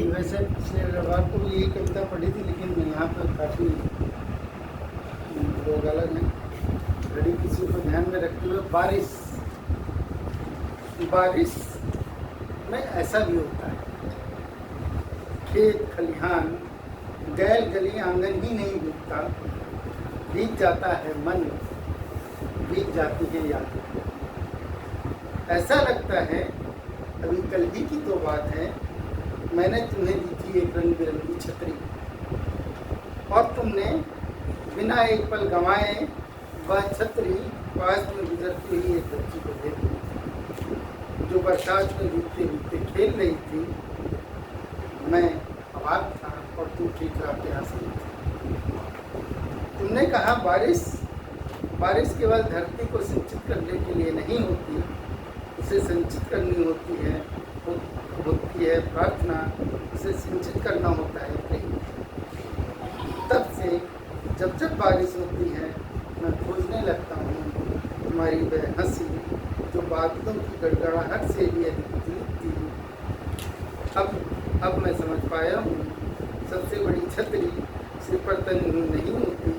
वैसे पिछले रविवार को भी यही कविता पढ़ी थी, लेकिन यहाँ पर काफ़ी लोग अलग हैं। घड़ी किसी को ध्यान में रखते हुए बारिश में ऐसा भी होता है, खेत खलिहान गैल गली आंगन ही नहीं भीगता, भीग जाता है मन, भीग जाती है यादें। ऐसा लगता है अभी कल ही की तो बात है, मैंने तुम्हें दी थी एक रंग बिरंगी छतरी और तुमने बिना एक पल गंवाए वह छतरी पास में गुजरती हुई एक बच्ची को दे दी, जो बरसात में भीगते भीगते खेल रही थी। मैं अवाक था और तुम ठीक राह हंस रही थी। तुमने कहा बारिश केवल धरती को सिंचित करने के लिए नहीं होती, उसे संचित करनी होती है प्रार्थना, उसे सिंचित करना होता है प्रेम। तब से जब बारिश होती है मैं खोजने लगता हूँ तुम्हारी वह हंसी, जो बादलों की गड़गड़ाहट से भी अधिक थी। अब मैं समझ पाया हूँ, सबसे बड़ी छतरी सिर पर तनी हुई नहीं होती,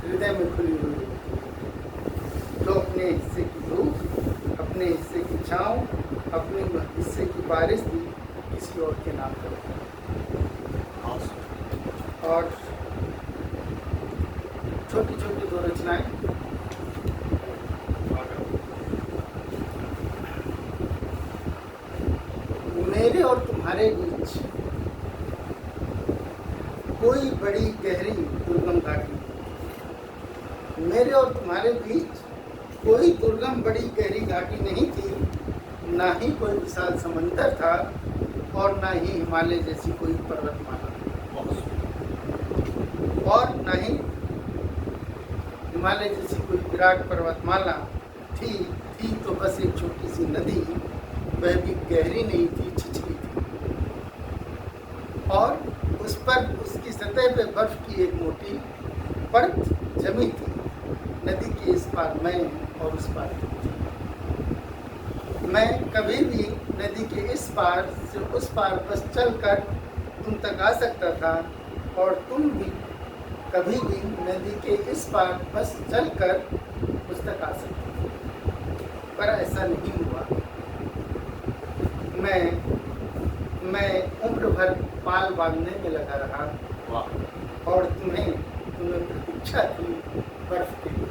हृदय में खुली हुई होती। तो अपने हिस्से की धूप, अपने हिस्से की छाँव, अपने हिस्से की बारिश भी किसी और के नाम करो। और छोटी छोटी दो रचनाएं। मेरे और तुम्हारे बीच कोई बड़ी गहरी दुर्गम घाटी, मेरे और तुम्हारे बीच कोई दुर्गम बड़ी गहरी घाटी नहीं थी, ना ही कोई विशाल समंदर था और ना ही हिमालय जैसी कोई पर्वतमाला, और ना ही हिमालय जैसी कोई विराट पर्वतमाला थी तो बस एक छोटी सी नदी, वह भी गहरी नहीं थी, छिछली थी, और उस पर उसकी सतह पे बर्फ की एक मोटी परत जमी थी। नदी के इस पार मैं और उस पार मैं कभी भी नदी के इस पार से उस पार बस चलकर तुम तक आ सकता था, और तुम भी कभी भी नदी के इस पार बस चलकर उस तक आ सकते थे, पर ऐसा नहीं हुआ। मैं उम्र भर पाल बांधने में लगा रहा, और तुम्हें प्रतीक्षा थी बर्फ के लिए।